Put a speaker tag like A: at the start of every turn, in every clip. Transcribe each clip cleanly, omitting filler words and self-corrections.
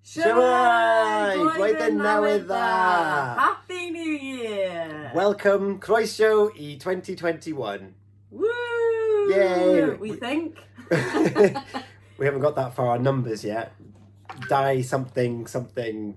A: Shwmae! Blwyddyn newydd dda!
B: Happy New Year!
A: Welcome, croeso I 2021.
B: Woo!
A: Yay!
B: We think.
A: We haven't got that far on numbers yet. Die something, 20.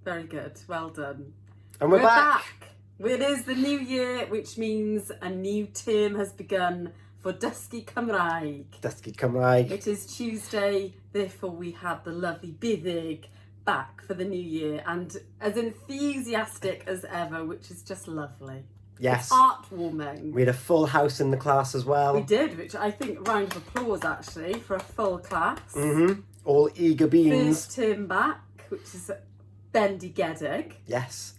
B: Very good, well done.
A: And we're back!
B: It is the new year, which means a new term has begun for Dysgu Cymraeg.
A: Dysgu Cymraeg.
B: It is Tuesday, therefore we have the lovely Byddug back for the new year and as enthusiastic as ever, which is just lovely.
A: Yes.
B: It's heartwarming.
A: We had a full house in the class as well.
B: We did, which I think round of applause actually for a full class.
A: All eager beans.
B: First term back, which is bendigedig.
A: Yes.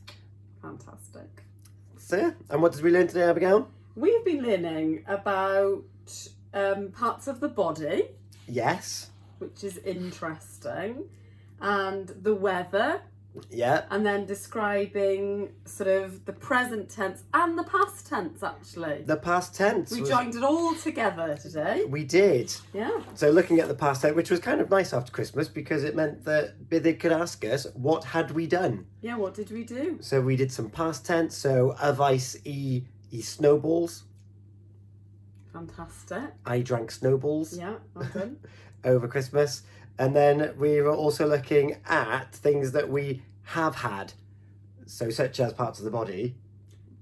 B: Fantastic.
A: So yeah, and what did we learn today, Abigail?
B: We've been learning about parts of the body.
A: Yes.
B: Which is interesting. And the weather.
A: Yeah.
B: And then describing sort of the present tense and the past tense, actually.
A: The past tense.
B: We joined it all together today.
A: We did.
B: Yeah.
A: So looking at the past tense, which was kind of nice after Christmas because it meant that Byddug could ask us, what had we done?
B: Yeah, what did we do?
A: So we did some past tense. So yfais I snowballs.
B: Fantastic.
A: I drank snowballs.
B: Yeah, well done.
A: Over Christmas. And then we were also looking at things that we have had. So such as parts of the body.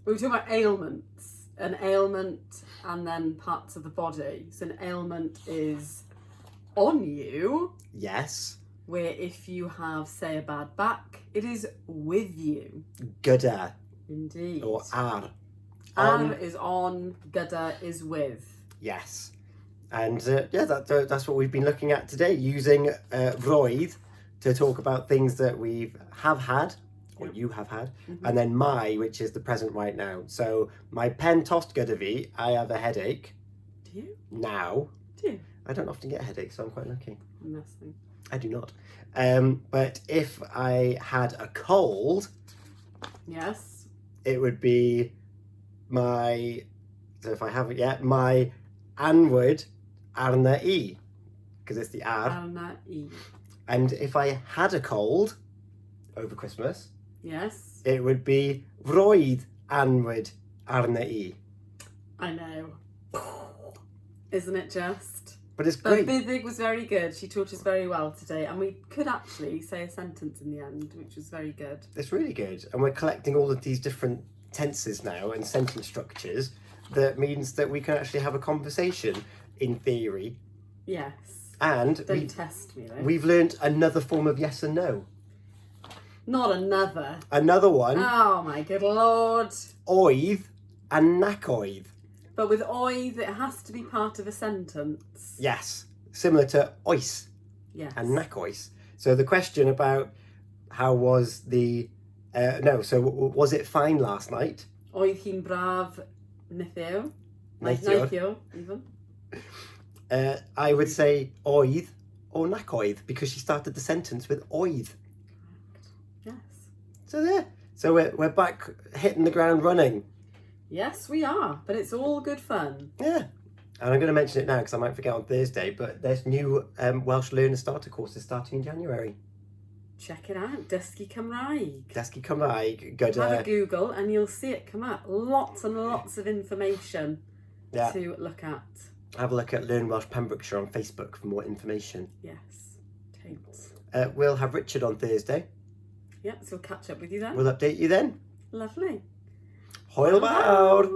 B: We were talking about ailments. An ailment and then parts of the body. So an ailment is on you.
A: Yes.
B: Where if you have, say, a bad back, it is with you.
A: Gyda.
B: Indeed.
A: Or ar.
B: Ar is on, gyda is with.
A: Yes. And yeah, that's what we've been looking at today, using roedd to talk about things that we have had, or you have had, and then my, which is the present right now. So my pen tossed gyda fi, I have a headache.
B: Do you?
A: Now.
B: Do you?
A: I don't often get headaches, so I'm quite lucky.
B: Nothing.
A: I do not. But if I had a cold,
B: yes,
A: it would be my, so if I haven't yet, my anwyd arna I, because it's the ar.
B: Arna I.
A: And if I had a cold over Christmas,
B: yes,
A: it would be roedd anwyd arna I.
B: I know. Isn't it just?
A: But it's great.
B: But Byddug was very good. She taught us very well today, and we could actually say a sentence in the end, which was very good.
A: It's really good. And we're collecting all of these different tenses now and sentence structures. That means that we can actually have a conversation in theory.
B: Yes.
A: And
B: don't test me though.
A: We've learnt another form of yes and no.
B: Not another.
A: Another one.
B: Oh my good lord.
A: Oedd and nac oedd.
B: But with oedd, it has to be part of a sentence.
A: Yes. Similar to oes.
B: Yes.
A: And nac oes. So the question about how was the... was it fine last night?
B: Oedd hi'n braf neithiwr.
A: Neithiwr.
B: Even.
A: I would say oedd or nac oedd because she started the sentence with oedd.
B: Yes.
A: So there. So we're back hitting the ground running.
B: Yes, we are. But it's all good fun.
A: Yeah. And I'm going to mention it now because I might forget on Thursday, but there's new Welsh Learner Starter courses starting in January.
B: Check it out. Dysgu Cymraeg.
A: Dysgu Cymraeg. Gyda...
B: Have a Google and you'll see it come up. Lots and lots of information to look at.
A: Have a look at Learn Welsh Pembrokeshire on Facebook for more information.
B: Yes. Thanks.
A: We'll have Richard on Thursday.
B: Yeah, so we'll catch up with you then.
A: We'll update you then.
B: Lovely.
A: Hwyl fawr!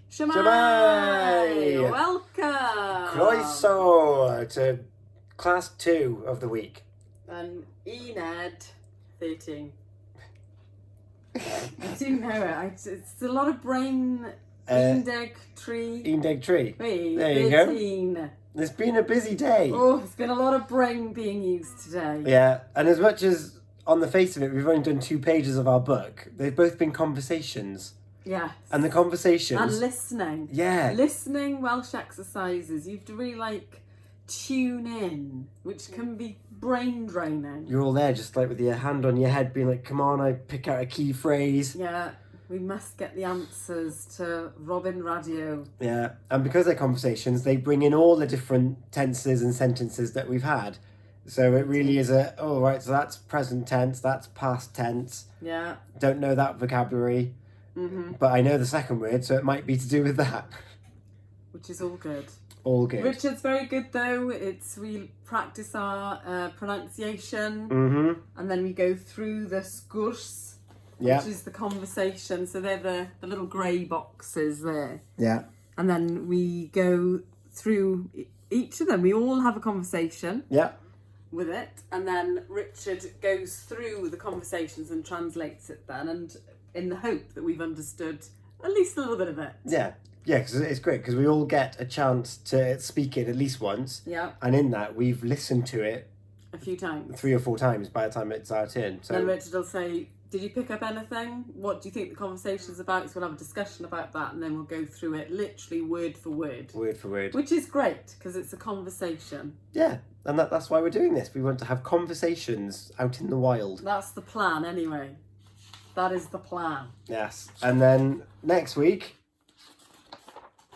B: Shwmae! Welcome!
A: Croeso to class 2 of the week.
B: And Ened 13. I do know it. It's a lot of brain. Indeg tree.
A: Indeg tree.
B: Wait,
A: there you
B: 13.
A: Go. It's been a busy day.
B: Oh, it's been a lot of brain being used today.
A: Yeah, and as much as on the face of it, we've only done 2 pages of our book, they've both been conversations.
B: Yes.
A: And the conversations...
B: And listening.
A: Yeah.
B: Listening Welsh exercises. You have to really, tune in, which can be brain draining.
A: You're all there just, with your hand on your head, being like, come on, I pick out a key phrase.
B: Yeah. We must get the answers to Robin Radio.
A: Yeah, and because they're conversations, they bring in all the different tenses and sentences that we've had. So it really is right, so that's present tense, that's past tense.
B: Yeah.
A: Don't know that vocabulary,
B: Mm-hmm.
A: but I know the second word, so it might be to do with that.
B: Which is all good.
A: All good.
B: Richard's very good though. We practice our pronunciation,
A: Mm-hmm.
B: and then we go through the sgwrs,
A: Yeah.
B: which is the conversation. So they're the little grey boxes there.
A: Yeah.
B: And then we go through each of them. We all have a conversation
A: Yeah.
B: with it, and then Richard goes through the conversations and translates it then, and in the hope that we've understood at least a little bit of it.
A: Yeah. Yeah, because it's great because we all get a chance to speak it at least once.
B: Yeah.
A: And in that, we've listened to it
B: A few times.
A: 3 or 4 times by the time it's our turn. So
B: Then Richard will say, did you pick up anything? What do you think the conversation's about? So we'll have a discussion about that, and then we'll go through it literally word for word.
A: word for word.
B: Which is great, because it's a conversation.
A: Yeah, and that's why we're doing this. We want to have conversations out in the wild.
B: That's the plan anyway. That is the plan.
A: Yes. And then next week,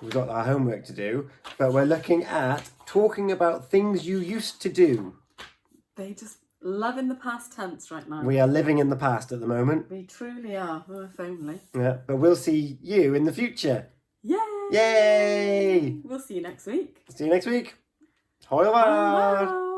A: we've got our homework to do, but we're looking at talking about things you used to do.
B: They just love in the past tense right now.
A: We are living in the past at the moment.
B: We truly are. Oh, if only.
A: Yeah, but we'll see you in the future.
B: Yay!
A: Yay!
B: We'll see you next week.
A: See you next week. Au revoir!
B: Bye.